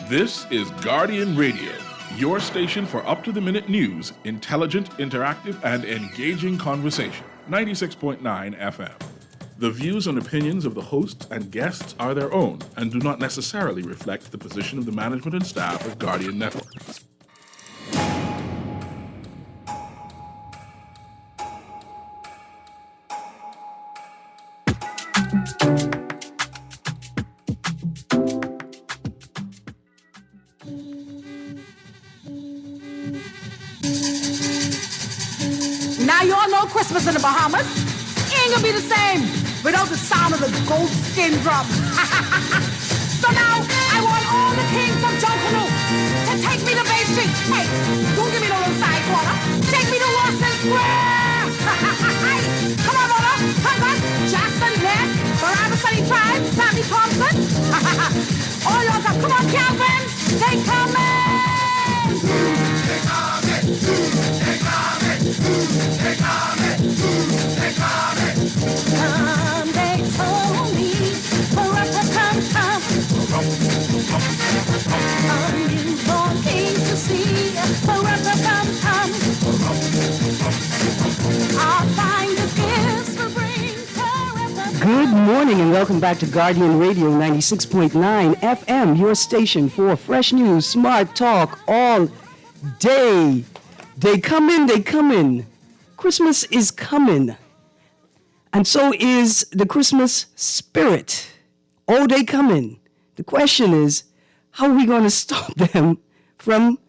This is Guardian Radio, your station for up-to-the-minute news, intelligent, interactive, and engaging conversation. 96.9 FM. The views and opinions of the hosts and guests are their own and do not necessarily reflect the position of the management and staff of Guardian Network. Now you all know Christmas in the Bahamas ain't gonna be the same without the sound of the gold skin drum. So now I want all the kings of Junkanoo to take me to Bay Street. Hey, don't give me no little side corner. Take me to Wilson Square. Come on, Mona. Congress, Jackson, Ness, Barabbas, Sunny Tribe, Sammy Thompson. All y'all come. Come on, Calvin. They coming. They coming. They coming. They coming. They coming. They told me, come. A newborn king to see, come. I'll find his gifts to bring forever. Good morning and welcome back to Guardian Radio 96.9 FM, your station for fresh news, smart talk all day. They come in. Christmas is coming. And so is the Christmas spirit. Oh, they coming. The question is, how are we going to stop them from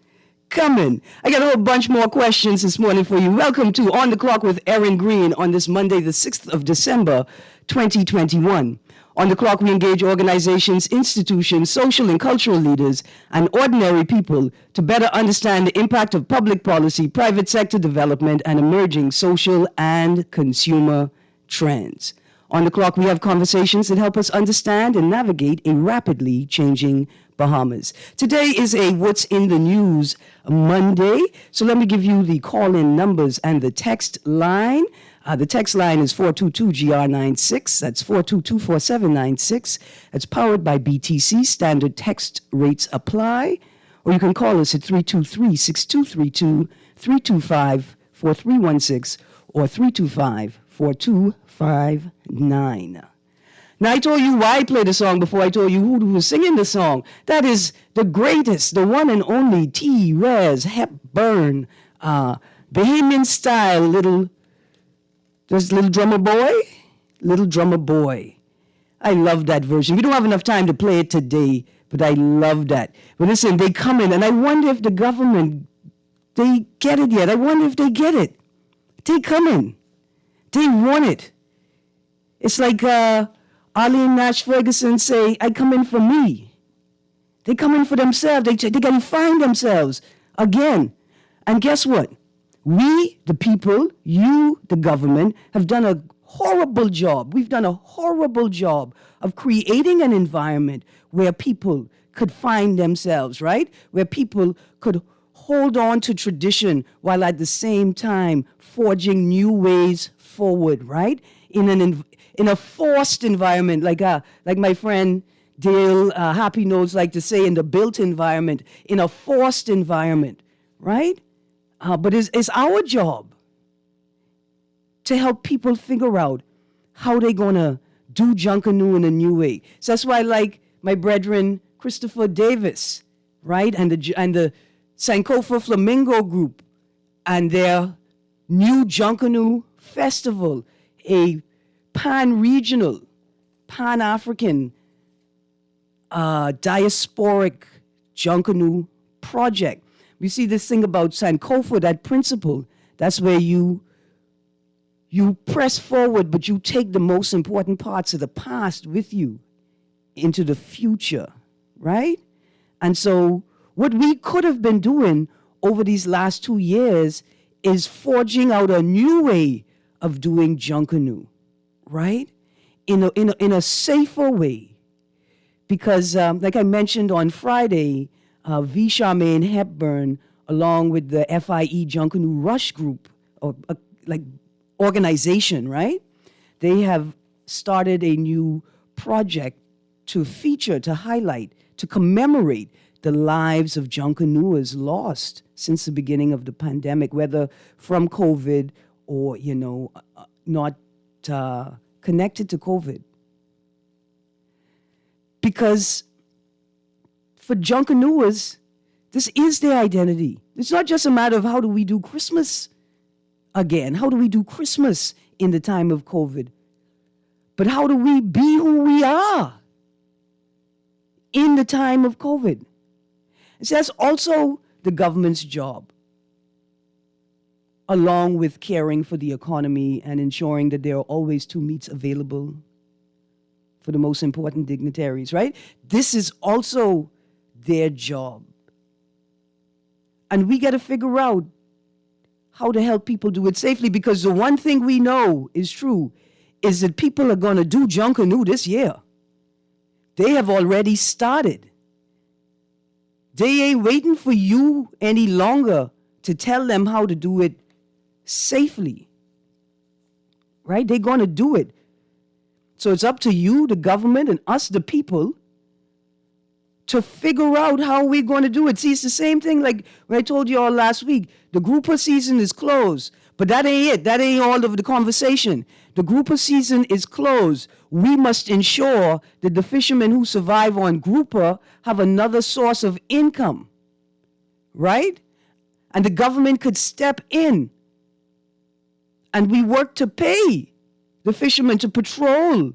coming? I got a whole bunch more questions this morning for you. Welcome to On the Clock with Erin Greene on this Monday, the 6th of December, 2021. On the Clock, we engage organizations, institutions, social and cultural leaders, and ordinary people to better understand the impact of public policy, private sector development, and emerging social and consumer trends. On the Clock, we have conversations that help us understand and navigate a rapidly changing Bahamas. Today is a What's in the News Monday, so let me give you the call-in numbers and the text line. The text line is 422-GR96. That's 422-4796. It's powered by BTC. Standard text rates apply. Or you can call us at 323-6232, 325-4316, or 325-4259. Now, I told you why I played the song before I told you who was singing the song. That is the greatest, the one and only T-Rez Hepburn, Bahamian style little drummer boy. I love that version. We don't have enough time to play it today, but I love that. But listen, they come in, and I wonder if the government, they get it yet. I wonder if they get it. They come in. They want it. It's like Arlene Nash Ferguson say, I come in for me. They come in for themselves. They got to find themselves again. And guess what? We, the people, you, the government, have done a horrible job. We've done a horrible job of creating an environment where people could find themselves, right? Where people could hold on to tradition while at the same time forging new ways forward, right? In a forced environment, like my friend Dale Happy Notes like to say, in the built environment, in a forced environment, right? But it's our job to help people figure out how they're going to do Junkanoo in a new way. So that's why I like my brethren Christopher Davis, right? And the Sankofa Flamingo Group and their new Junkanoo Festival, a pan-regional, pan-African, diasporic Junkanoo project. We see this thing about Sankofa, that principle. That's where you press forward, but you take the most important parts of the past with you into the future, right? And so what we could have been doing over these last 2 years is forging out a new way of doing Junkanoo, right? In a safer way. Because like I mentioned on Friday, V. Charmaine Hepburn, along with the FIE Junkanoo Rush Group, or organization, right? They have started a new project to feature, to highlight, to commemorate the lives of Junkanooers lost since the beginning of the pandemic, whether from COVID or, not connected to COVID. Because for Junkanooers, this is their identity. It's not just a matter of how do we do Christmas again? How do we do Christmas in the time of COVID? But how do we be who we are in the time of COVID? So that's also the government's job, along with caring for the economy and ensuring that there are always 2 meats available for the most important dignitaries, right? This is also their job. And we got to figure out how to help people do it safely, because the one thing we know is true is that people are going to do Junkanoo this year. They have already started. They ain't waiting for you any longer to tell them how to do it safely, right? They're going to do it. So it's up to you, the government, and us, the people, to figure out how we're going to do it. See, it's the same thing like when I told you all last week. The grouper season is closed, but that ain't it. That ain't all of the conversation. The grouper season is closed. We must ensure that the fishermen who survive on grouper have another source of income, right? And the government could step in, and we work to pay the fishermen to patrol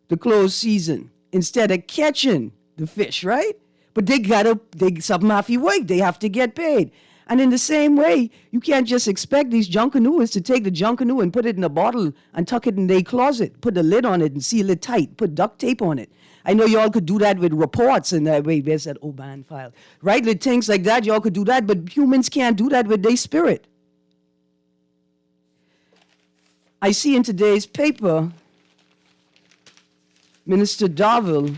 the closed season instead of catching the fish, right? But something have to work. They have to get paid. And in the same way, you can't just expect these Junkanooers to take the Junkanoo and put it in a bottle and tuck it in their closet, put the lid on it and seal it tight, put duct tape on it. I know y'all could do that with reports and where's that Oban file, right? With things like that, y'all could do that, but humans can't do that with their spirit. I see in today's paper, Minister Darville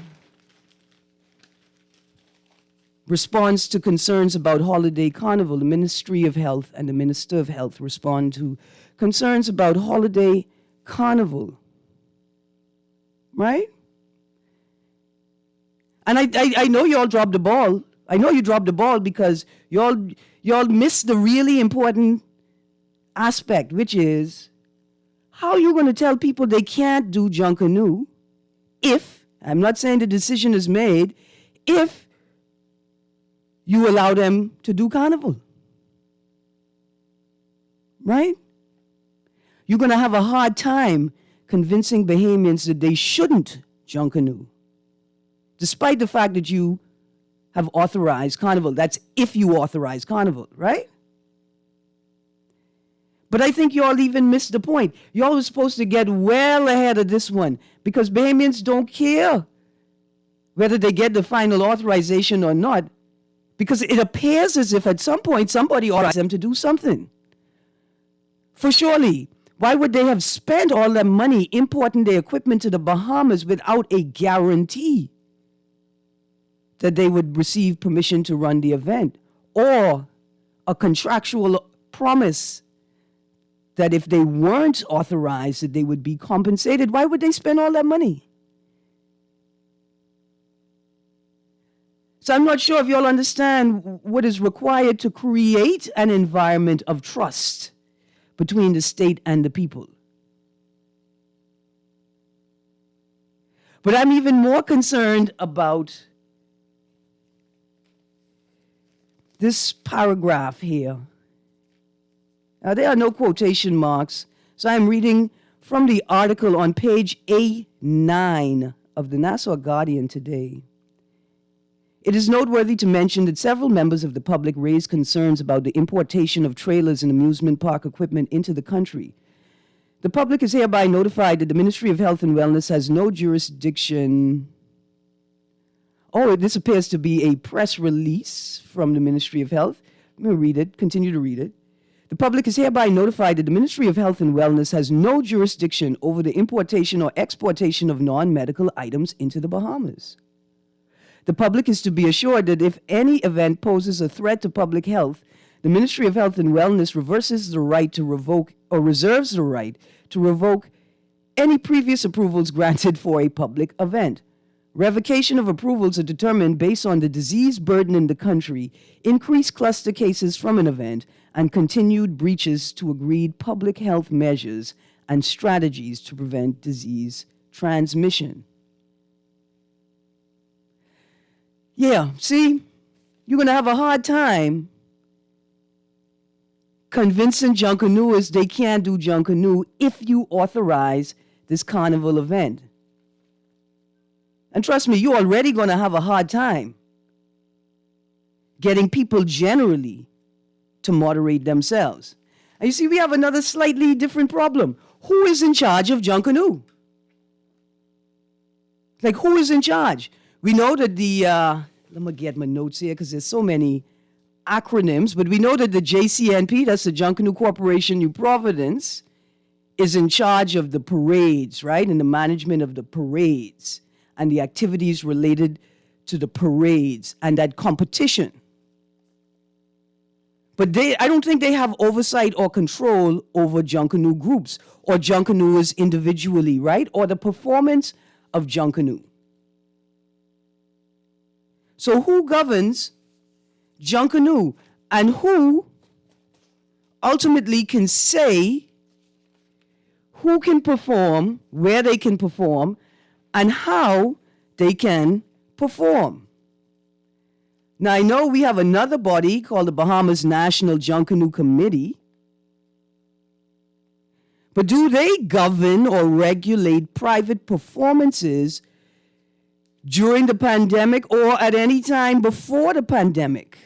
responds to concerns about holiday carnival. The Ministry of Health and the Minister of Health respond to concerns about holiday carnival, right? And I know y'all dropped the ball. I know you dropped the ball because y'all missed the really important aspect, which is how you going to tell people they can't do Junkanoo if, I'm not saying the decision is made, if you allow them to do carnival, right? You're going to have a hard time convincing Bahamians that they shouldn't Junkanoo, despite the fact that you have authorized carnival. That's if you authorize carnival, right? But I think y'all even missed the point. Y'all were supposed to get well ahead of this one because Bahamians don't care whether they get the final authorization or not, because it appears as if at some point somebody authorized them to do something. For surely, why would they have spent all that money importing their equipment to the Bahamas without a guarantee that they would receive permission to run the event or a contractual promise that if they weren't authorized that they would be compensated? Why would they spend all that money? So I'm not sure if y'all understand what is required to create an environment of trust between the state and the people. But I'm even more concerned about this paragraph here. Now, there are no quotation marks, so I'm reading from the article on page A9 of the Nassau Guardian today. It is noteworthy to mention that several members of the public raised concerns about the importation of trailers and amusement park equipment into the country. The public is hereby notified that the Ministry of Health and Wellness has no jurisdiction. Oh, this appears to be a press release from the Ministry of Health. Let me read it, continue to read it. The public is hereby notified that the Ministry of Health and Wellness has no jurisdiction over the importation or exportation of non-medical items into the Bahamas. The public is to be assured that if any event poses a threat to public health, the Ministry of Health and Wellness reserves the right to revoke any previous approvals granted for a public event. Revocation of approvals are determined based on the disease burden in the country, increased cluster cases from an event, and continued breaches to agreed public health measures and strategies to prevent disease transmission. Yeah, see, you're going to have a hard time convincing Junkanooers they can't do Junkanoo if you authorize this carnival event. And trust me, you're already going to have a hard time getting people generally to moderate themselves. And you see, we have another slightly different problem. Who is in charge of Junkanoo? Like, who is in charge? We know that let me get my notes here because there's so many acronyms, but we know that the JCNP, that's the Junkanoo Corporation New Providence, is in charge of the parades, right? And the management of the parades and the activities related to the parades and that competition. But I don't think they have oversight or control over Junkanoo groups or Junkanooers individually, right? Or the performance of Junkanoo. So who governs Junkanoo and who ultimately can say who can perform, where they can perform, and how they can perform? Now, I know we have another body called the Bahamas National Junkanoo Committee, but do they govern or regulate private performances during the pandemic or at any time before the pandemic?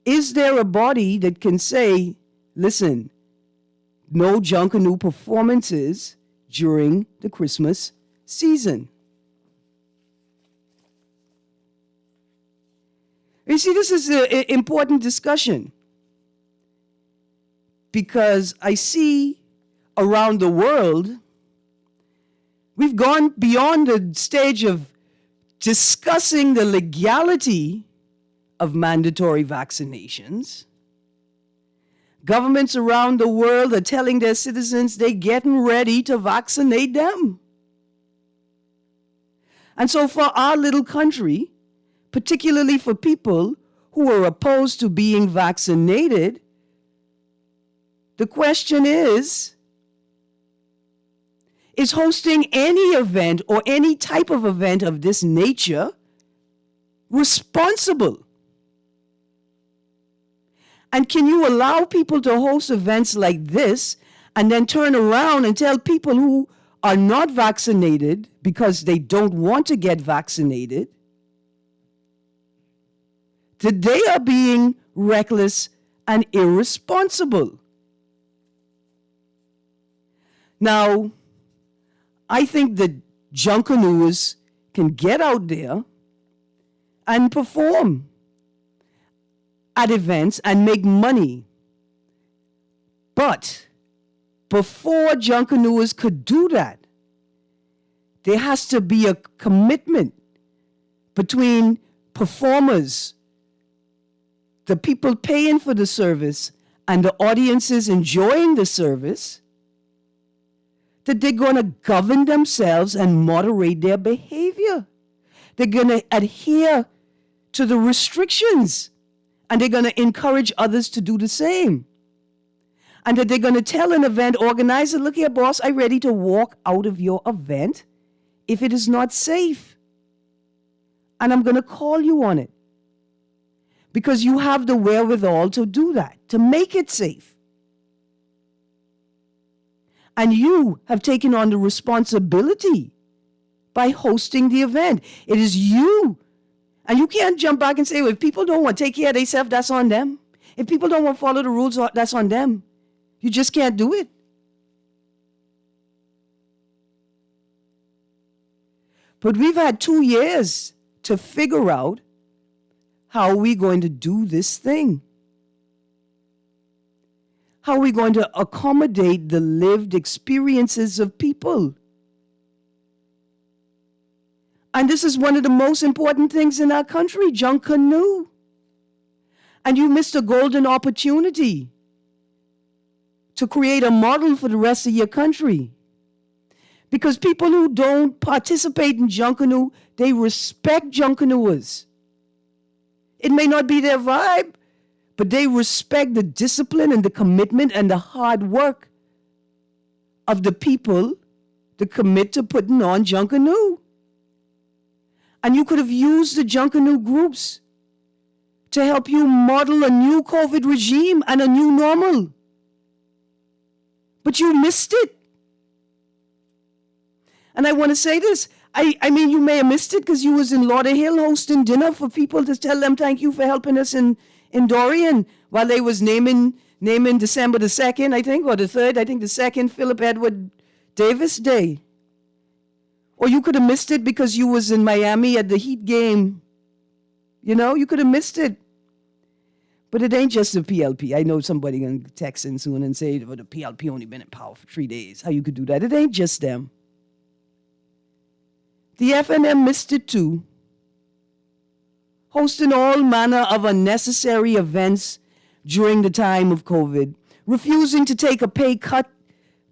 Is there a body that can say, listen, no Junkanoo performances during the Christmas season? You see, this is an important discussion because I see around the world, we've gone beyond the stage of discussing the legality of mandatory vaccinations. Governments around the world are telling their citizens they're getting ready to vaccinate them. And so for our little country, particularly for people who are opposed to being vaccinated, the question is hosting any event or any type of event of this nature responsible? And can you allow people to host events like this and then turn around and tell people who are not vaccinated because they don't want to get vaccinated that they are being reckless and irresponsible? Now, I think that Junkanooers can get out there and perform at events and make money. But before Junkanooers could do that, there has to be a commitment between performers, the people paying for the service, and the audiences enjoying the service, that they're going to govern themselves and moderate their behavior. They're going to adhere to the restrictions, and they're going to encourage others to do the same. And that they're going to tell an event organizer, look here, boss, I'm ready to walk out of your event if it is not safe. And I'm going to call you on it. Because you have the wherewithal to do that, to make it safe. And you have taken on the responsibility by hosting the event. It is you. And you can't jump back and say, well, if people don't want to take care of themselves, that's on them. If people don't want to follow the rules, that's on them. You just can't do it. But we've had 2 years to figure out how are we going to do this thing? How are we going to accommodate the lived experiences of people? And this is one of the most important things in our country, Junkanoo. And you missed a golden opportunity to create a model for the rest of your country. Because people who don't participate in Junkanoo, they respect Junkanooers. It may not be their vibe, but they respect the discipline and the commitment and the hard work of the people that commit to putting on Junkanoo. And you could have used the Junkanoo groups to help you model a new COVID regime and a new normal. But you missed it. And I want to say this. I mean, you may have missed it because you was in Lauderhill hosting dinner for people to tell them thank you for helping us in Dorian while they was naming December the 2nd, I think, or the 3rd, I think the 2nd, Philip Edward Davis Day. Or you could have missed it because you was in Miami at the Heat game. You know, you could have missed it. But it ain't just the PLP. I know somebody going to text in soon and say, well, the PLP only been in power for 3 days. How you could do that? It ain't just them. The FNM missed it too. Hosting all manner of unnecessary events during the time of COVID. Refusing to take a pay cut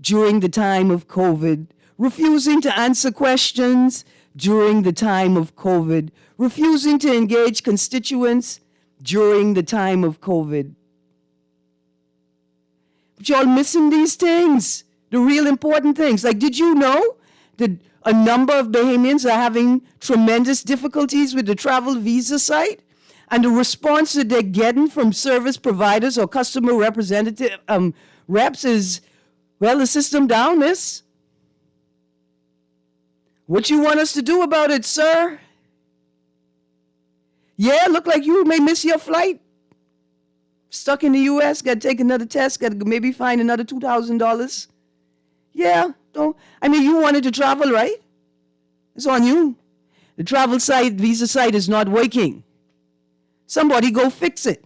during the time of COVID. Refusing to answer questions during the time of COVID. Refusing to engage constituents during the time of COVID. But y'all missing these things, the real important things. Like, did you know that a number of Bahamians are having tremendous difficulties with the travel visa site? And the response that they're getting from service providers or customer representative reps is, well, the system down, miss. What you want us to do about it, sir? Yeah, look like you may miss your flight. Stuck in the U.S., got to take another test, got to maybe find another $2,000. Yeah, you wanted to travel, right? It's on you. The travel site, visa site is not working. Somebody go fix it.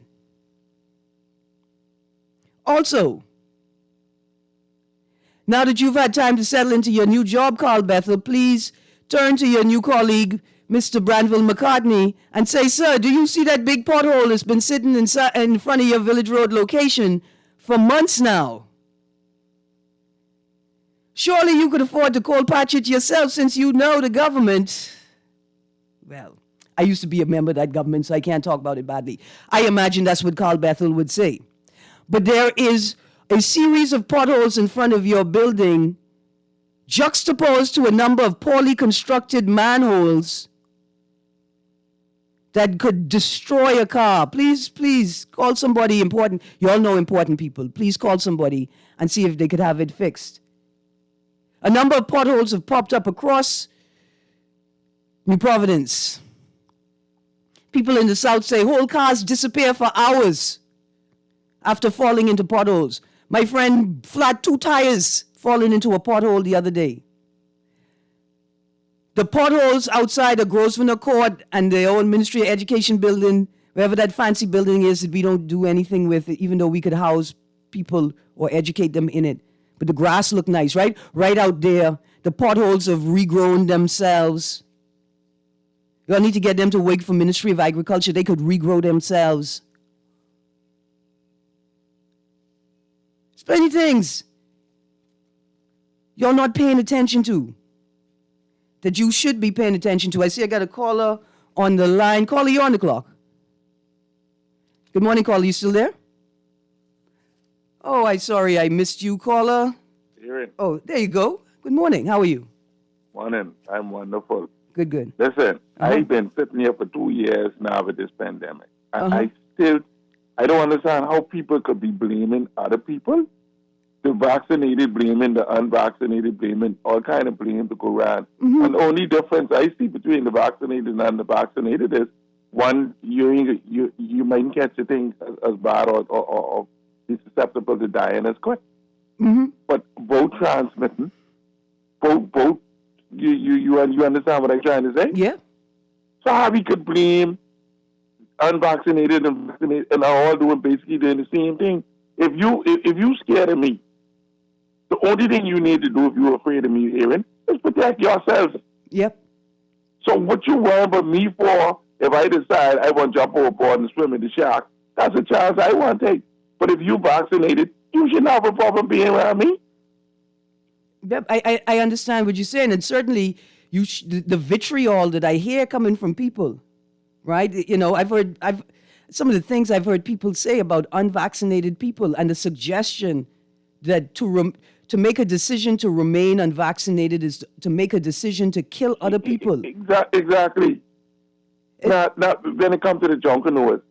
Also, now that you've had time to settle into your new job, Carl Bethel, please turn to your new colleague, Mr. Branville McCartney, and say, sir, do you see that big pothole that's been sitting in front of your Village Road location for months now? Surely you could afford to cold patch it yourself since you know the government. Well, I used to be a member of that government, so I can't talk about it badly. I imagine that's what Carl Bethel would say. But there is a series of potholes in front of your building juxtaposed to a number of poorly constructed manholes that could destroy a car. Please call somebody important. You all know important people. Please call somebody and see if they could have it fixed. A number of potholes have popped up across New Providence. People in the South say whole cars disappear for hours after falling into potholes. My friend flat 2 tires falling into a pothole the other day. The potholes outside of Grosvenor Court and the old Ministry of Education building, wherever that fancy building is that we don't do anything with, even though we could house people or educate them in it. But the grass looked nice, right? Right out there. The potholes have regrown themselves. You all need to get them to work for Ministry of Agriculture. They could regrow themselves. There's plenty of things you're not paying attention to that you should be paying attention to. I see I got a caller on the line. Caller, you're on the clock. Good morning, caller. You still there? Oh, I'm sorry I missed you, caller. Erin. Oh, there you go. Good morning. How are you? Morning. I'm wonderful. Good. Listen, I've been sitting here for 2 years now with this pandemic. I don't understand how people could be blaming other people. The vaccinated blaming, the unvaccinated blaming, all kind of blame to go around. Mm-hmm. And the only difference I see between the vaccinated and unvaccinated is, one, you might catch the thing as bad or be susceptible to dying as quick. Mm-hmm. But both transmitting, both you understand what I'm trying to say? Yeah. So how we could blame unvaccinated and vaccinated and are all doing the same thing? If you scared of me, the only thing you need to do if you're afraid of me, Erin, is protect yourself. Yep. So what you worry about me for, if I decide I want to jump overboard and swim in the shark, that's a chance I want to take. But if you vaccinated, you should not have a problem being around me. Yep, I understand what you're saying, and certainly the vitriol that I hear coming from people, right? You know, I've some of the things I've heard people say about unvaccinated people, and the suggestion that to make a decision to remain unvaccinated is to make a decision to kill other people. Exactly. Now, when it comes to the Junkanowers,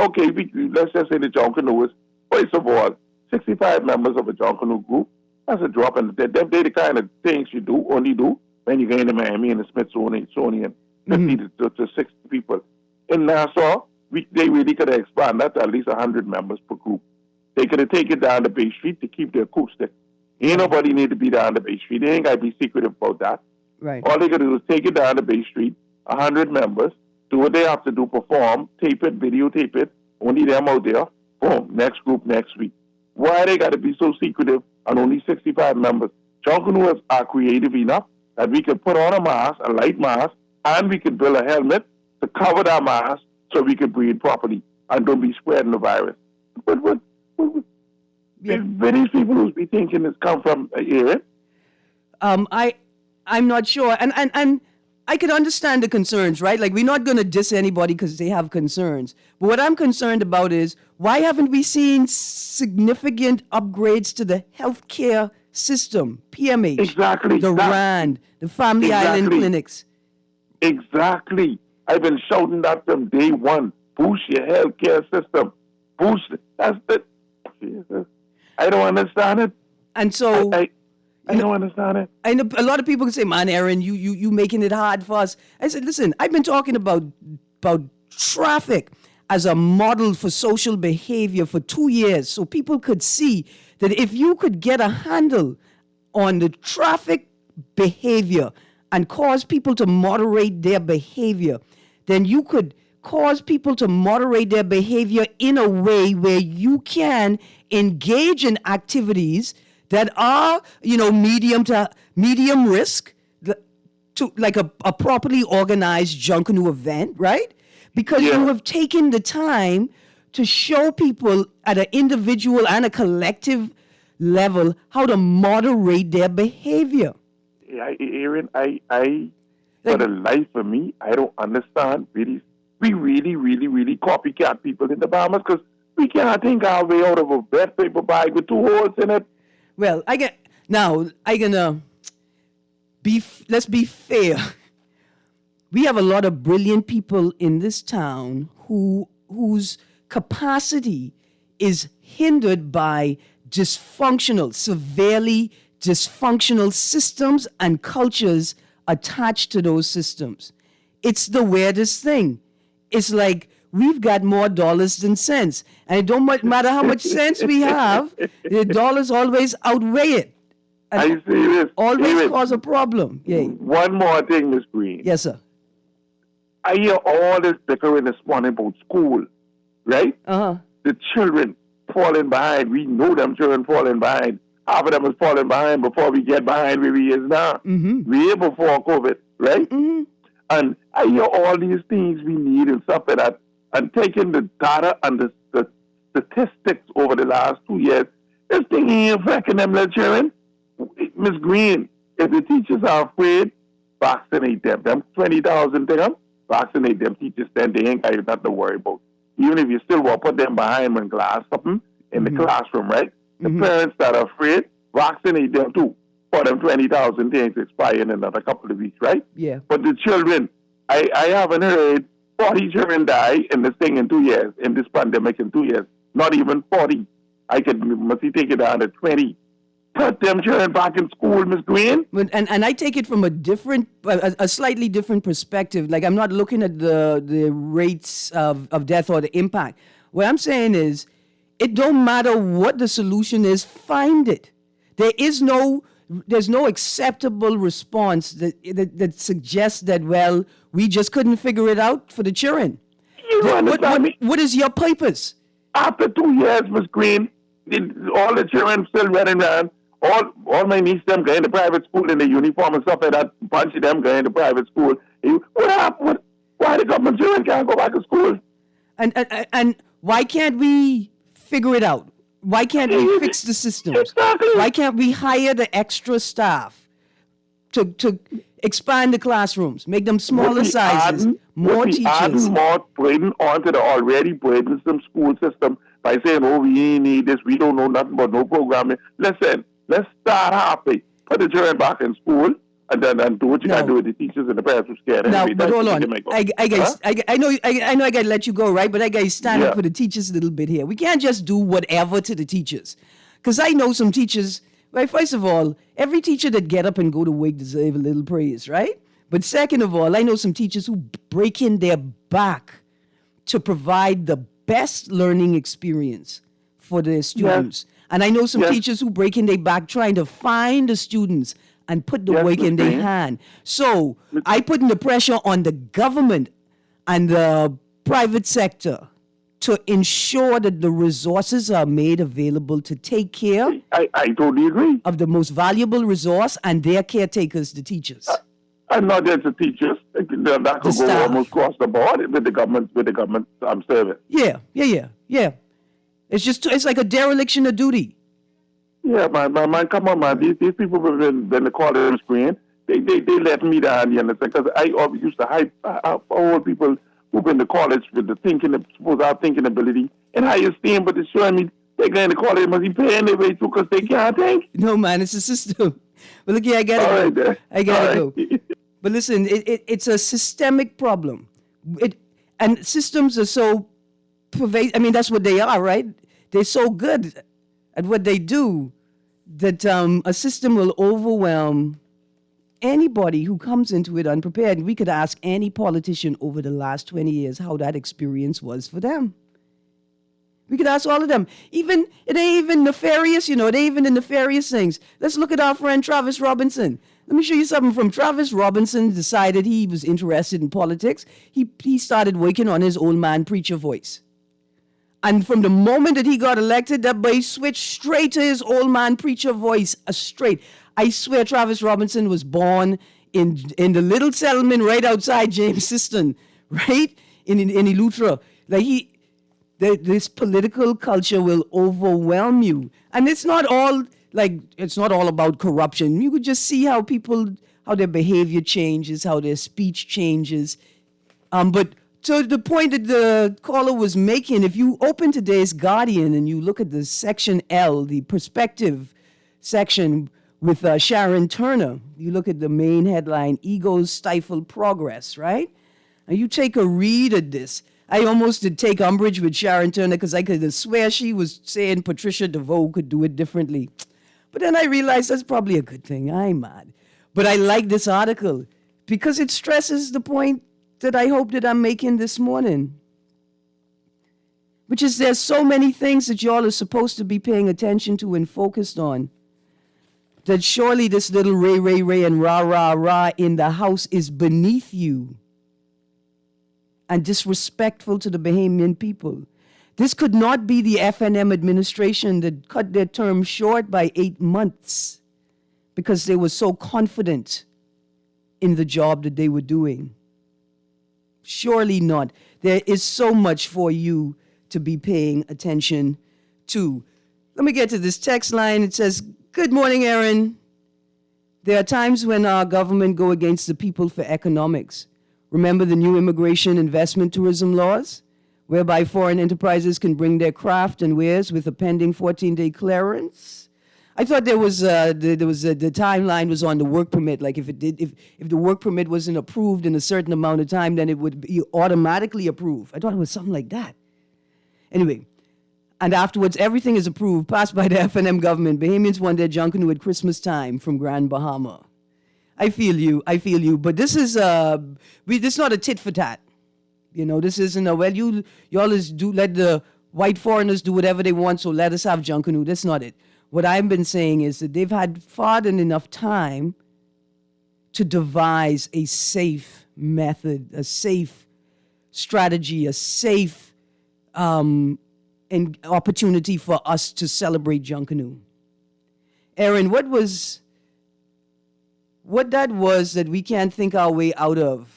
okay, let's just say the Junkanowers. First of all, 65 members of a Junkanow group, that's a drop in the dead. They're the kind of things you only do when you go into Miami and the Smithsonian, 50 to 60 people. In Nassau, they really could have expanded that to at least 100 members per group. They could have taken it down to Bay Street to keep the acoustic. Ain't nobody need to be down to Bay Street. They ain't got to be secretive about that. Right. All they could do is take it down to Bay Street, 100 members, do what they have to do, perform, tape it, videotape it, only them out there, boom, next group next week. Why they got to be so secretive and only 65 members? Junkanowers are creative enough that we can put on a mask, a light mask, and we can build a helmet to cover that mask so we can breathe properly and don't be spreading the virus. But where these people who be thinking this come from, Erin? I'm not sure, and I can understand the concerns, right? Like, we're not going to diss anybody because they have concerns. But what I'm concerned about is, why haven't we seen significant upgrades to the healthcare system, PMH, Exactly. the RAND, the Family Island clinics? Exactly. I've been shouting that from day one. Boost your healthcare system. Boost it. That's the... Jesus. I don't understand it. And so... I don't understand it. I know a lot of people can say, "Man, Erin, you making it hard for us." I said, "Listen, I've been talking about traffic as a model for social behavior for 2 years, so people could see that if you could get a handle on the traffic behavior and cause people to moderate their behavior, then you could cause people to moderate their behavior in a way where you can engage in activities that are, medium risk, to like a properly organized Junkanoo event, right? Because you have taken the time to show people at an individual and a collective level how to moderate their behavior. Erin, for the life of me, I don't understand. We really copycat people in the Bahamas because we cannot think our way out of a wet paper bag with 2 holes in it. Well, let's be fair. We have a lot of brilliant people in this town whose capacity is hindered by severely dysfunctional systems and cultures attached to those systems. It's the weirdest thing. It's like we've got more dollars than sense. And it don't matter how much sense we have, the dollars always outweigh it. And I see this. Always cause a problem. Yeah. One more thing, Miss Greene. Yes, sir. I hear all this bickering this morning about school, right? Uh-huh. The children falling behind. We know them children falling behind. Half of them is falling behind before we get behind where we is now. Mm-hmm. Way before COVID, right? Mm-hmm. And I hear all these things we need and stuff like that. And taking the data and the statistics over the last 2 years, this thing ain't affecting them little children. Miss Greene, if the teachers are afraid, vaccinate them. Them 20,000 things, vaccinate them teachers, then they ain't got nothing to worry about. Even if you still want to put them behind one glass something in the classroom, right? The parents that are afraid, vaccinate them too. For them 20,000 things expire in another couple of weeks, right? Yeah. But the children, I haven't heard 40 children die in this thing in 2 years, in this pandemic in 2 years. Not even 40. Must take it down to 20. Put them children back in school, Miss Greene. And I take it from a slightly different perspective. Like, I'm not looking at the rates of death or the impact. What I'm saying is, it don't matter what the solution is, find it. There's no acceptable response that suggests that, well, we just couldn't figure it out for the children. You understand me? What is your purpose? After 2 years, Miss Greene, all the children still running around. All my nieces them going to private school in the uniform and stuff like that. A bunch of them going to private school. What happened? Why the government children can't go back to school? And why can't we figure it out? Why can't we fix the systems? Exactly. Why can't we hire the extra staff to expand the classrooms, make them smaller sizes, more teachers? Adding more burden onto the already burdensome school system by saying, oh, we ain't need this, we don't know nothing about no programming. Listen, let's start happy. Put the children back in school and then do what you got to do with the teachers and the parents who scared. Now, but hold on. I know I got to let you go, right? But I got to stand up for the teachers a little bit here. We can't just do whatever to the teachers. Because I know some teachers, right? First of all, every teacher that get up and go to work deserve a little praise, right? But second of all, I know some teachers who break in their back to provide the best learning experience for their students. Yes. And I know some teachers who break in their back trying to find the students and put the work in their hand. So I putting the pressure on the government and the private sector to ensure that the resources are made available to take care I totally agree. of the most valuable resource and their caretakers, the teachers. And not just the teachers. That could go almost across the board with the government service. Yeah. It's like a dereliction of duty. Yeah, man, come on, man. These people when they call them Greene, they let me down, you understand? Because I always used to hype old people who've been to college with the supposed our thinking ability and high esteem, but they're showing me they're going to college, must be paying their way through because they can't think. No, man, it's a system. But look here, I gotta go. I gotta go. But listen, it's a systemic problem. And systems are so pervasive. I mean, that's what they are, right? They're so good at what they do that a system will overwhelm anybody who comes into it unprepared. And we could ask any politician over the last 20 years how that experience was for them. We could ask all of them. It ain't even nefarious, it ain't even the nefarious things. Let's look at our friend Travis Robinson. Let me show you something from Travis Robinson. Decided he was interested in politics. He started working on his old man preacher voice. And from the moment that he got elected, that boy switched straight to his old man preacher voice, straight. I swear Travis Robinson was born in the little settlement right outside Jamesiston, right? In Eleuthera. Like this political culture will overwhelm you. And it's not all about corruption. You could just see how their behavior changes, how their speech changes. But to the point that the caller was making, if you open today's Guardian and you look at the section L, the perspective section with Sharon Turner, you look at the main headline, Egos Stifle Progress, right? And you take a read at this. I almost did take umbrage with Sharon Turner because I could swear she was saying Patricia DeVoe could do it differently. But then I realized that's probably a good thing. I'm mad. But I like this article because it stresses the point that I hope that I'm making this morning, which is there's so many things that y'all are supposed to be paying attention to and focused on, that surely this little ray and rah in the house is beneath you and disrespectful to the Bahamian people. This could not be the FNM administration that cut their term short by 8 months because they were so confident in the job that they were doing. Surely not. There is so much for you to be paying attention to. Let me get to this text line. It says, "Good morning, Erin. There are times when our government go against the people for economics. Remember the new immigration investment tourism laws, whereby foreign enterprises can bring their craft and wares with a pending 14-day clearance? I thought the timeline was on the work permit. Like if the work permit wasn't approved in a certain amount of time, then it would be automatically approved. I thought it was something like that. Anyway, and afterwards, everything is approved, passed by the FNM government. Bahamians want their Junkanoo at Christmas time from Grand Bahama. I feel you. But this is this is not a tit for tat. This isn't y'all do let the white foreigners do whatever they want, so let us have Junkanoo. That's not it. What I've been saying is that they've had far than enough time to devise a safe method, a safe strategy, a safe opportunity for us to celebrate Junkanoo. Erin, what that was that we can't think our way out of?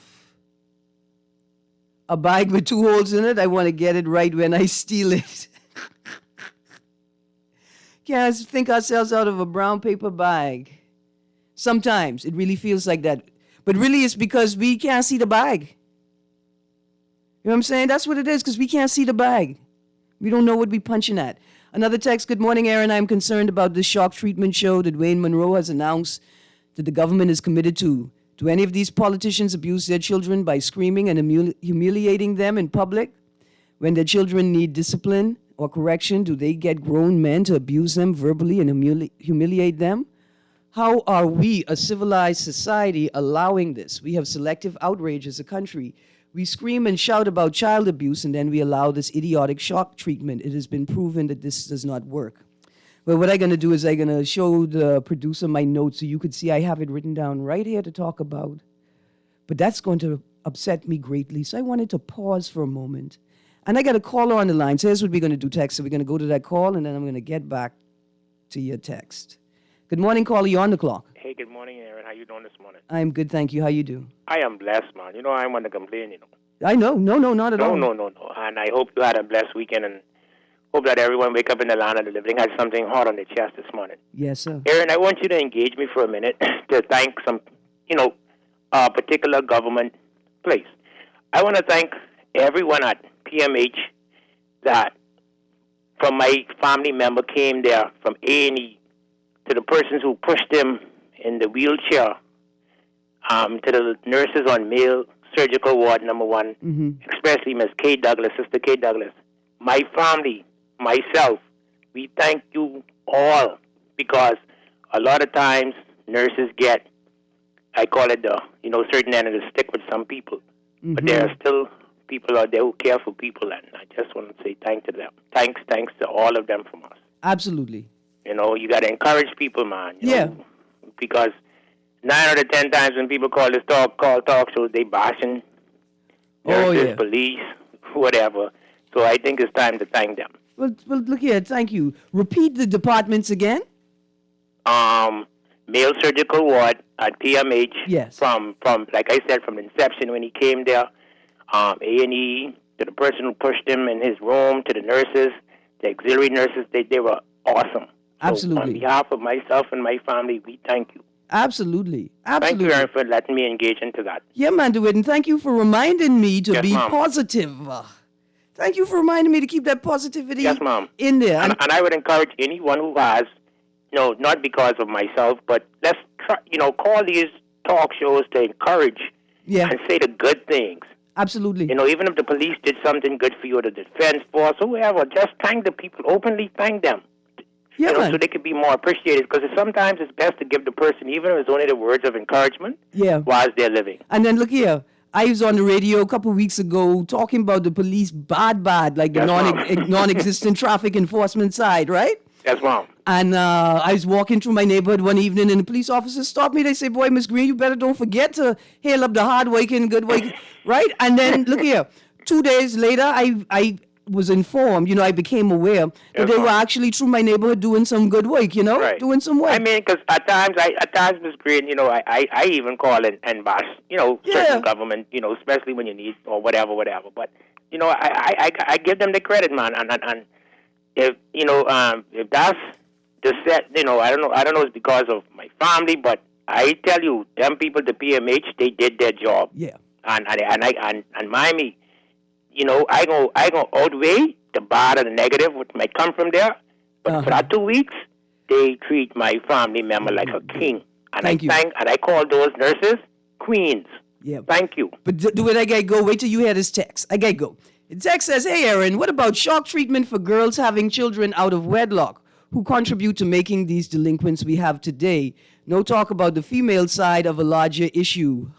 A bag with 2 holes in it? I want to get it right when I steal it. Can't think ourselves out of a brown paper bag. Sometimes it really feels like that. But really it's because we can't see the bag. You know what I'm saying? That's what it is, because we can't see the bag. We don't know what we're punching at. Another text, good morning, Erin. I'm concerned about this shock treatment show that Wayne Monroe has announced that the government is committed to. Do any of these politicians abuse their children by screaming and humiliating them in public? When their children need discipline or correction, do they get grown men to abuse them verbally and humiliate them? How are we, a civilized society, allowing this? We have selective outrage as a country. We scream and shout about child abuse, and then we allow this idiotic shock treatment. It has been proven that this does not work. Well, what I'm going to do is I'm going to show the producer my notes so you could see I have it written down right here to talk about. But that's going to upset me greatly, so I wanted to pause for a moment. And I got a caller on the line. So here's what we're going to do, text. So we're going to go to that call, and then I'm going to get back to your text. Good morning, caller. You're on the clock. Hey, good morning, Erin. How you doing this morning? I'm good, thank you. How you do? I am blessed, man. You know, I want to complain, you know. I know. No, not at all. No. And I hope you had a blessed weekend, and hope that everyone wake up in the land of the living had something hard on their chest this morning. Yes, sir. Erin, I want you to engage me for a minute to thank some, particular government place. I want to thank everyone at PMH that from my family member came there from A&E to the persons who pushed him in the wheelchair, to the nurses on male surgical ward number 1, especially Miss K. Douglas, Sister K. Douglas. My family, myself, we thank you all, because a lot of times nurses get, I call it the, certain end of the stick with some people. But there are still people out there who care for people, and I just want to say thanks to them. Thanks to all of them from us. Absolutely. You got to encourage people, man. You know, because 9 out of 10 times when people call talk shows, they bashing nurses, police, whatever. So I think it's time to thank them. Well, look here. Thank you. Repeat the departments again. Male surgical ward at PMH. Yes. From like I said, from the inception when he came there, A&E, to the person who pushed him in his room, to the nurses, the auxiliary nurses, they were awesome. Absolutely. So on behalf of myself and my family, we thank you. Absolutely. Thank you, Erin, for letting me engage into that. Yeah, man, do it. And thank you for reminding me to be Mom. positive. Thank you for reminding me to keep that positivity Yes, Mom. in there. And I would encourage anyone who has, not because of myself, but let's try, call these talk shows to encourage and say the good things. Absolutely. Even if the police did something good for you, or the defense force, or whoever, just thank the people, openly thank them. Yeah, man. So they could be more appreciated, because sometimes it's best to give the person, even if it's only the words of encouragement, while they're living. And then look here. I was on the radio a couple of weeks ago talking about the police bad, like the non-existent traffic enforcement side, right? Yes, Mom. And I was walking through my neighborhood one evening, and the police officers stopped me. They say, boy, Miss Greene, you better don't forget to hail up the hard-working, good-working, right? And then, look here, 2 days later, I was informed, I became aware that they were actually through my neighborhood doing some good work, right. doing some work. I mean, because at times, Miss Greene, I even call and bash, certain government, especially when you need or whatever. But, I give them the credit, man. And if that's the set, I don't know it's because of my family, but I tell you, them people, the PMH, they did their job. Yeah. And mind me, I go outweigh the bad and the negative, what might come from there. But for that 2 weeks, they treat my family member like a king. And I call those nurses queens. Yeah. Thank you. But do it, I gotta go. Wait till you hear this text. I gotta go. The text says, hey, Erin, what about shock treatment for girls having children out of wedlock who contribute to making these delinquents we have today? No talk about the female side of a larger issue.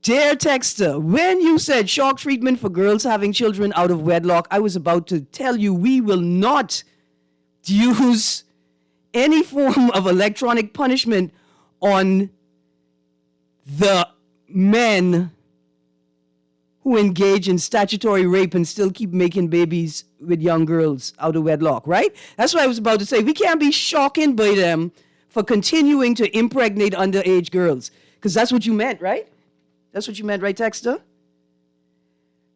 Dear texter, when you said shock treatment for girls having children out of wedlock, I was about to tell you we will not use any form of electronic punishment on the men who engage in statutory rape and still keep making babies with young girls out of wedlock, right? That's what I was about to say. We can't be shocking by them for continuing to impregnate underage girls, because that's what you meant, right? That's what you meant, right, texter?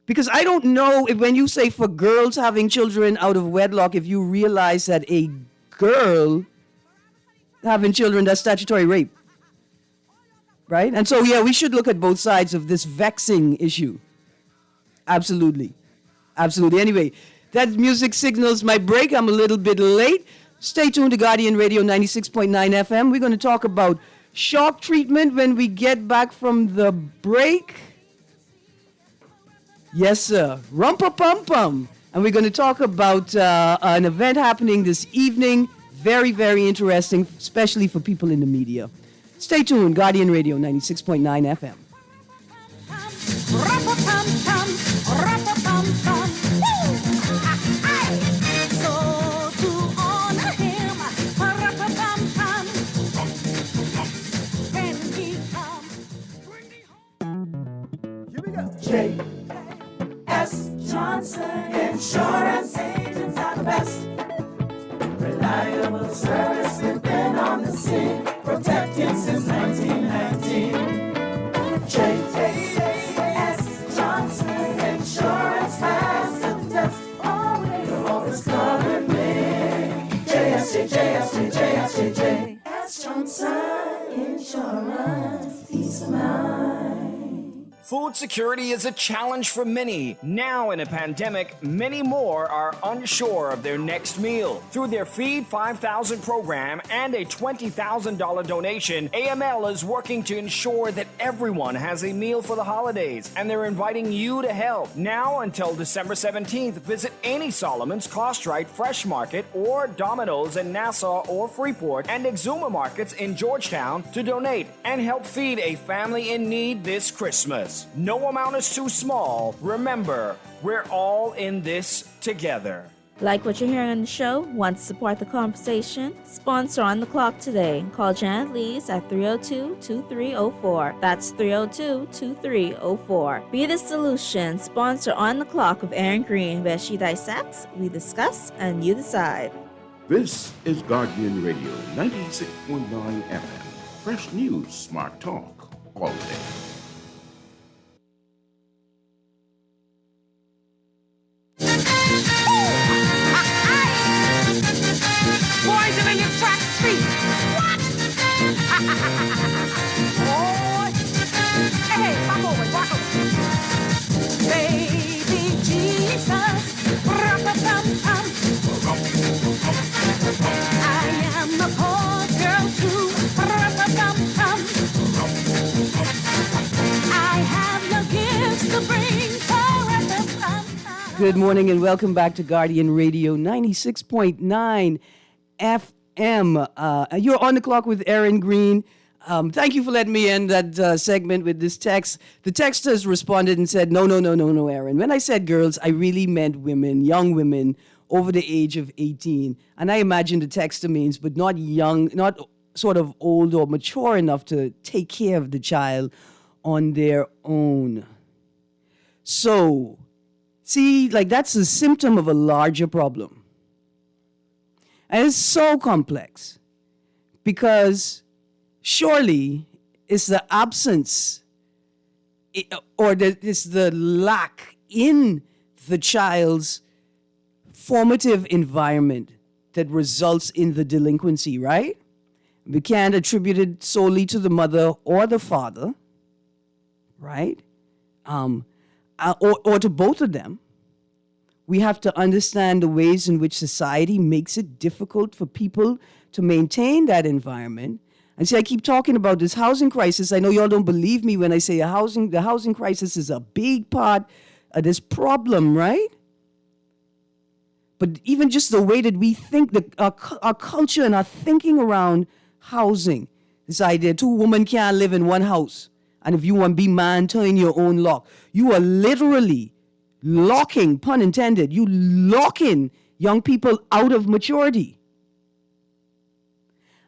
Because I don't know if when you say for girls having children out of wedlock, if you realize that a girl having children, that's statutory rape. Right? And so, yeah, we should look at both sides of this vexing issue. Absolutely. Absolutely. Anyway, that music signals my break. I'm a little bit late. Stay tuned to Guardian Radio 96.9 FM. We're going to talk about shock treatment when we get back from the break. Yes, sir. Rumpa-pum-pum. And we're going to talk about an event happening this evening. Very, very interesting, especially for people in the media. Stay tuned. Guardian Radio 96.9 FM. J.S. Johnson Insurance Agents are the best. Reliable service, we've been on the scene, protecting since 1919. J.S. Johnson Insurance has the test. You'll always cover me. J.S. Johnson Insurance, peace of mind. Food security is a challenge for many. Now in a pandemic, many more are unsure of their next meal. Through their Feed 5,000 program and a $20,000 donation, AML is working to ensure that everyone has a meal for the holidays, and they're inviting you to help. Now until December 17th, visit any Solomon's, Costrite, Fresh Market, or Domino's in Nassau or Freeport, and Exuma Markets in Georgetown to donate and help feed a family in need this Christmas. No amount is too small. Remember, we're all in this together. Like what you're hearing on the show? Want to support the conversation? Sponsor On the Clock today. Call Janet Lees at 302-2304. That's 302-2304. Be the solution. Sponsor On the Clock with Erin Greene, where she dissects, we discuss, and you decide. This is Guardian Radio 96.9 FM. Fresh news, smart talk, all day. Poison in this track speed. What? Oh, hey, walk over. Baby Jesus, rum-a-pum-pum. I am a poor girl too, rum-a-pum-pum. I have no gifts to bring for rum-a-pum-pum. Good morning and welcome back to Guardian Radio 96.9 FM. You're on the clock with Erin Greene. Thank you for letting me end that segment with this text. The texters responded and said, no, Erin. When I said girls, I really meant women, young women over the age of 18. And I imagine the texter means, but not young, not sort of old or mature enough to take care of the child on their own. So, see, like that's a symptom of a larger problem. And it's so complex because surely it's the absence or it's the lack in the child's formative environment that results in the delinquency, right? We can't attribute it solely to the mother or the father, right? Or to both of them. We have to understand the ways in which society makes it difficult for people to maintain that environment. And see, I keep talking about this housing crisis. I know y'all don't believe me when I say the housing crisis is a big part of this problem, right? But even just the way that we think, our culture and our thinking around housing, this idea, two women can't live in one house. And if you want to be man, turn your own lock. You are literally locking, pun intended, you locking young people out of maturity.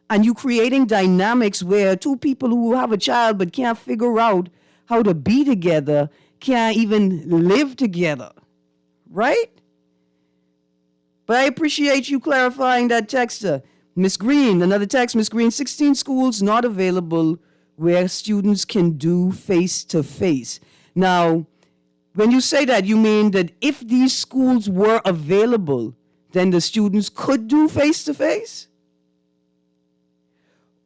And you creating dynamics where two people who have a child but can't figure out how to be together can't even live together, right? But I appreciate you clarifying that texter. Miss Greene, another text, Miss Greene, 16 schools not available where students can do face-to-face. Now, When you say that, you mean that if these schools were available, then the students could do face-to-face?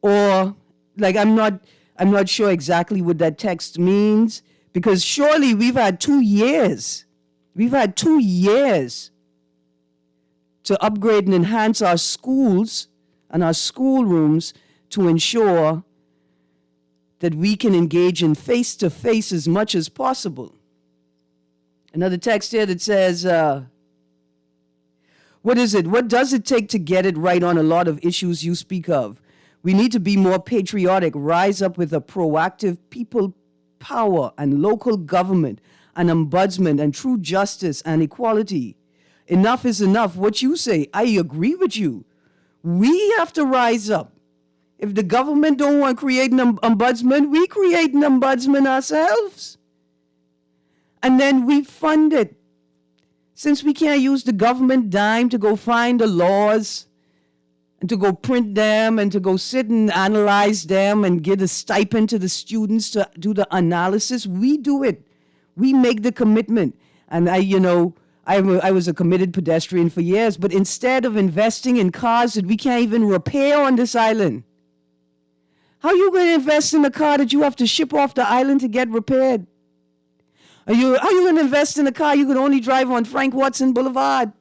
Or, like, I'm not sure exactly what that text means, because surely we've had 2 years. We've had 2 years to upgrade and enhance our schools and our schoolrooms to ensure that we can engage in face-to-face as much as possible. Another text here that says, what is it? What does it take to get it right on a lot of issues you speak of? We need to be more patriotic, rise up with a proactive people power and local government and ombudsman and true justice and equality. Enough is enough. What you say, I agree with you. We have to rise up. If the government don't want to create an ombudsman, we create an ombudsman ourselves. And then we fund it. Since we can't use the government dime to go find the laws and to go print them and to go sit and analyze them and give a stipend to the students to do the analysis, we do it. We make the commitment. And I was a committed pedestrian for years, but instead of investing in cars that we can't even repair on this island, how are you going to invest in a car that you have to ship off the island to get repaired? How are you going to invest in a car you can only drive on Frank Watson Boulevard?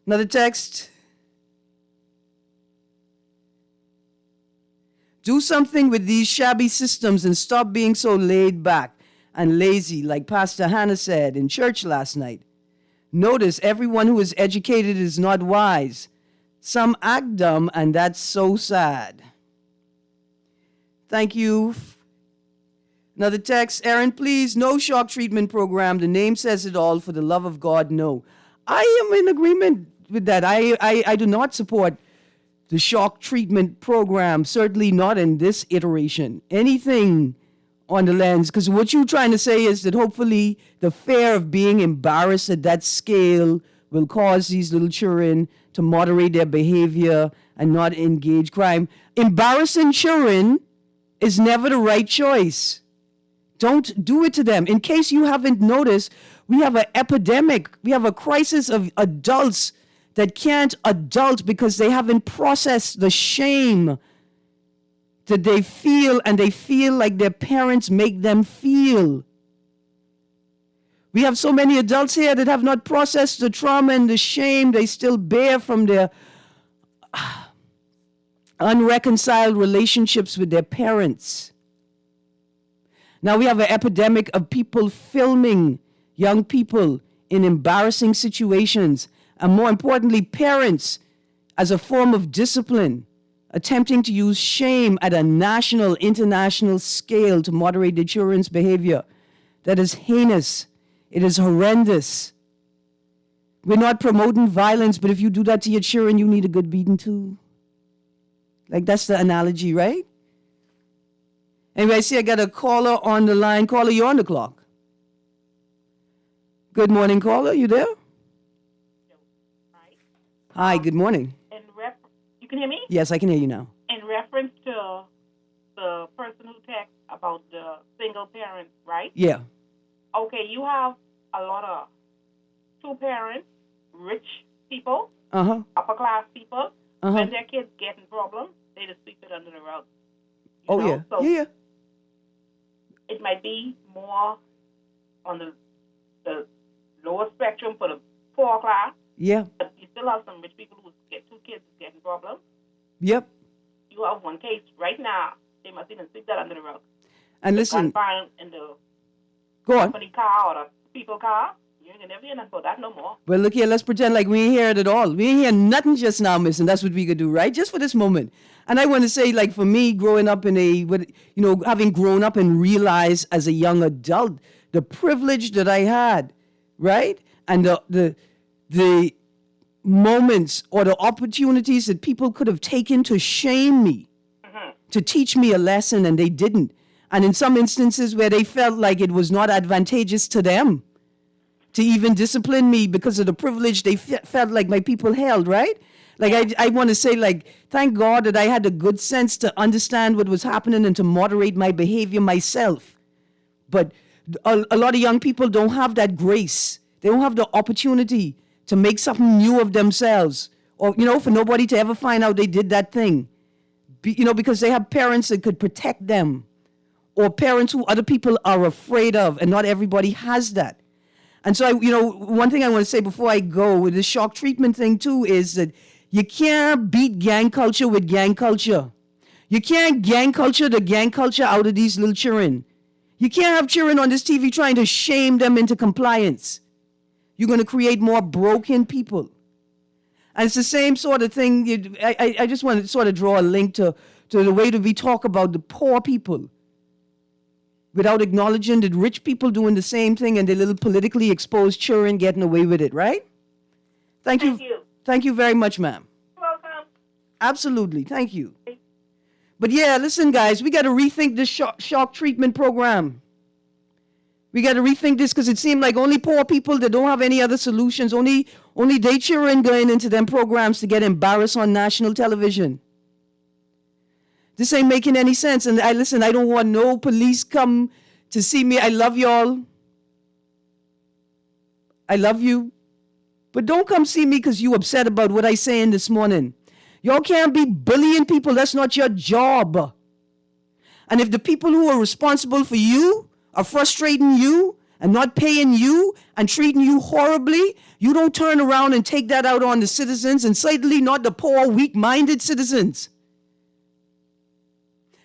Another text. Do something with these shabby systems and stop being so laid back and lazy, like Pastor Hannah said in church last night. Notice everyone who is educated is not wise. Some act dumb, and that's so sad. Thank you. Another text. Erin, please, no shock treatment program. The name says it all. For the love of God, no. I am in agreement with that. I do not support the shock treatment program, certainly not in this iteration. Anything on the lens, because what you're trying to say is that hopefully the fear of being embarrassed at that scale will cause these little children to moderate their behavior and not engage crime. Embarrassing children is never the right choice. Don't do it to them. In case you haven't noticed, we have an epidemic. We have a crisis of adults that can't adult because they haven't processed the shame that they feel, and they feel like their parents make them feel. We have so many adults here that have not processed the trauma and the shame they still bear from their unreconciled relationships with their parents. Now we have an epidemic of people filming young people in embarrassing situations, and more importantly, parents as a form of discipline, attempting to use shame at a national, international scale to moderate the children's behavior. That is heinous. It is horrendous. We're not promoting violence, but if you do that to your children, you need a good beating too. Like, that's the analogy, right? Anyway, I see I got a caller on the line. Caller, you're on the clock. Good morning, caller. You there? Hi, good morning. You can hear me? Yes, I can hear you now. In reference to the person who texted about the single parents, right? Yeah. Okay, you have a lot of two parents, rich people, upper class people. When their kids get in problems, they just sweep it under the rug. You know? Yeah. So yeah. it might be more on the lower spectrum for the poor class. Yeah. But you still have some rich people who get two kids getting problems. Yep. You have one case right now. They must even sweep that under the rug. And listen. In the Go on. company car or the people car. You ain't never hear nothing about that no more. Well, look here. Let's pretend like we ain't hear it at all. We ain't hear nothing just now, miss, and that's what we could do, right? Just for this moment. And I want to say, like, for me, growing up having grown up and realized as a young adult the privilege that I had, right? And the moments or the opportunities that people could have taken to shame me, to teach me a lesson, and they didn't. And in some instances where they felt like it was not advantageous to them to even discipline me because of the privilege they felt like my people held, right? Like, I want to say, like, thank God that I had the good sense to understand what was happening and to moderate my behavior myself. But a lot of young people don't have that grace. They don't have the opportunity to make something new of themselves, or, for nobody to ever find out they did that thing. Because they have parents that could protect them, or parents who other people are afraid of, and not everybody has that. And so, one thing I want to say before I go with the shock treatment thing too is that you can't beat gang culture with gang culture. You can't gang culture the gang culture out of these little children. You can't have children on this TV trying to shame them into compliance. You're going to create more broken people. And it's the same sort of thing. I just want to sort of draw a link to the way that we talk about the poor people without acknowledging that rich people doing the same thing and the little politically exposed children getting away with it, right? Thank you. Thank you very much, ma'am. You're welcome. Absolutely. Thank you. But yeah, listen, guys, we got to rethink this shock treatment program. We got to rethink this because it seemed like only poor people that don't have any other solutions, only they children going into them programs to get embarrassed on national television. This ain't making any sense. And I don't want no police come to see me. I love y'all. I love you. But don't come see me because you upset about what I saying this morning. Y'all can't be bullying people. That's not your job. And if the people who are responsible for you are frustrating you and not paying you and treating you horribly, you don't turn around and take that out on the citizens, and certainly not the poor, weak-minded citizens.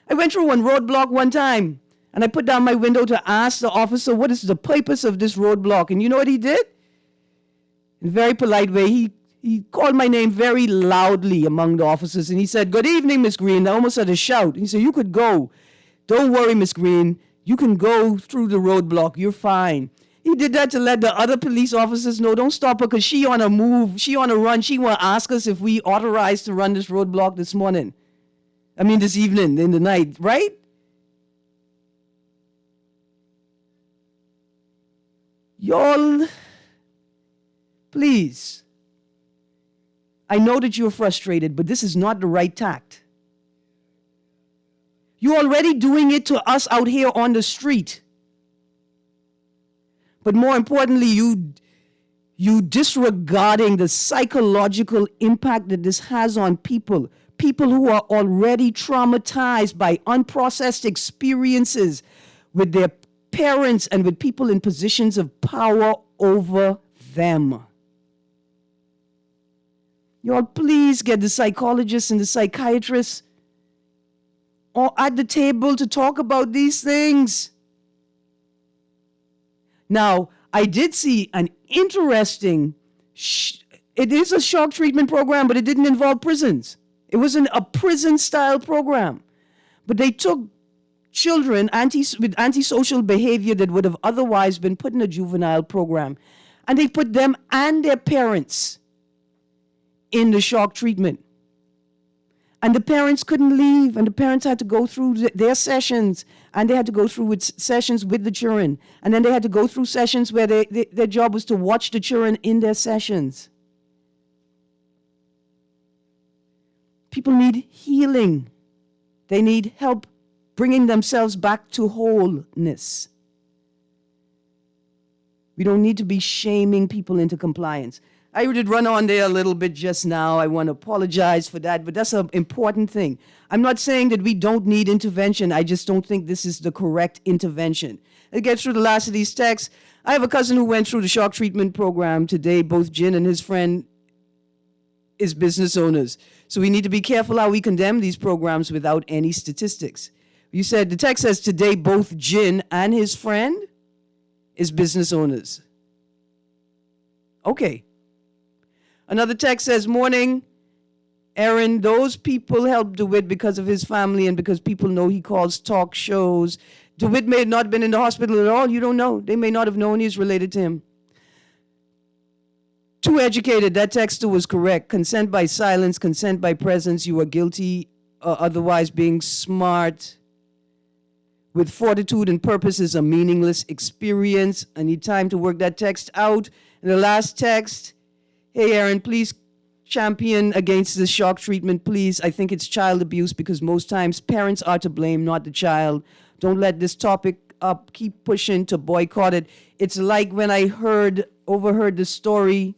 I went through one roadblock one time, and I put down my window to ask the officer, what is the purpose of this roadblock? And you know what he did? In a very polite way, he called my name very loudly among the officers, and he said, "Good evening, Miss Greene." I almost had a shout. He said, "You could go. Don't worry, Miss Greene. You can go through the roadblock. You're fine." He did that to let the other police officers know, don't stop her because she on a move. She on a run. She want to ask us if we authorized to run this roadblock this evening, in the night, right? Y'all, please. I know that you're frustrated, but this is not the right tact. You're already doing it to us out here on the street. But more importantly, you disregarding the psychological impact that this has on people who are already traumatized by unprocessed experiences with their parents and with people in positions of power over them. Y'all, please get the psychologists and the psychiatrists at the table to talk about these things. Now, I did see an interesting, it is a shock treatment program, but it didn't involve prisons. It wasn't a prison-style program. But they took children with antisocial behavior that would have otherwise been put in a juvenile program, and they put them and their parents in the shock treatment. And the parents couldn't leave, and the parents had to go through their sessions, and they had to go through sessions with the children. And then they had to go through sessions where their job was to watch the children in their sessions. People need healing. They need help bringing themselves back to wholeness. We don't need to be shaming people into compliance. I did run on there a little bit just now. I want to apologize for that, but that's an important thing. I'm not saying that we don't need intervention. I just don't think this is the correct intervention. Let's get through the last of these texts. I have a cousin who went through the shock treatment program today. Both Jin and his friend is business owners. So we need to be careful how we condemn these programs without any statistics. You said, the text says today both Jin and his friend is business owners. Okay. Another text says, morning, Erin, those people helped DeWitt because of his family and because people know he calls talk shows. DeWitt may have not been in the hospital at all. You don't know. They may not have known he's related to him. Too educated. That texter was correct. Consent by silence, consent by presence. You are guilty, otherwise being smart. With fortitude and purpose is a meaningless experience. I need time to work that text out. And the last text, hey, Erin, please champion against this shock treatment, please. I think it's child abuse because most times parents are to blame, not the child. Don't let this topic up, keep pushing to boycott it. It's like when I overheard the story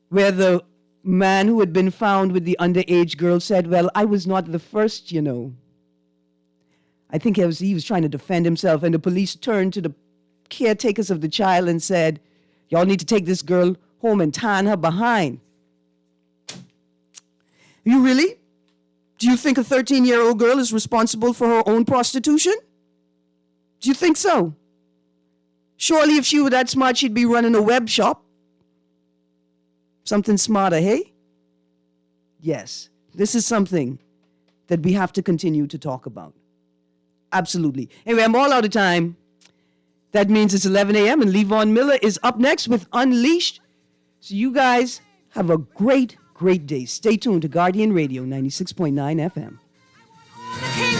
where the man who had been found with the underage girl said, well, I was not the first, you know. I think he was trying to defend himself, and the police turned to the caretakers of the child and said, y'all need to take this girl home and tan her behind. You really? Do you think a 13-year-old girl is responsible for her own prostitution? Do you think so? Surely if she were that smart, she'd be running a web shop. Something smarter, hey? Yes, this is something that we have to continue to talk about. Absolutely. Anyway, I'm all out of time. That means it's 11 a.m. and Levon Miller is up next with Unleashed. So you guys have a great, great day. Stay tuned to Guardian Radio 96.9 FM.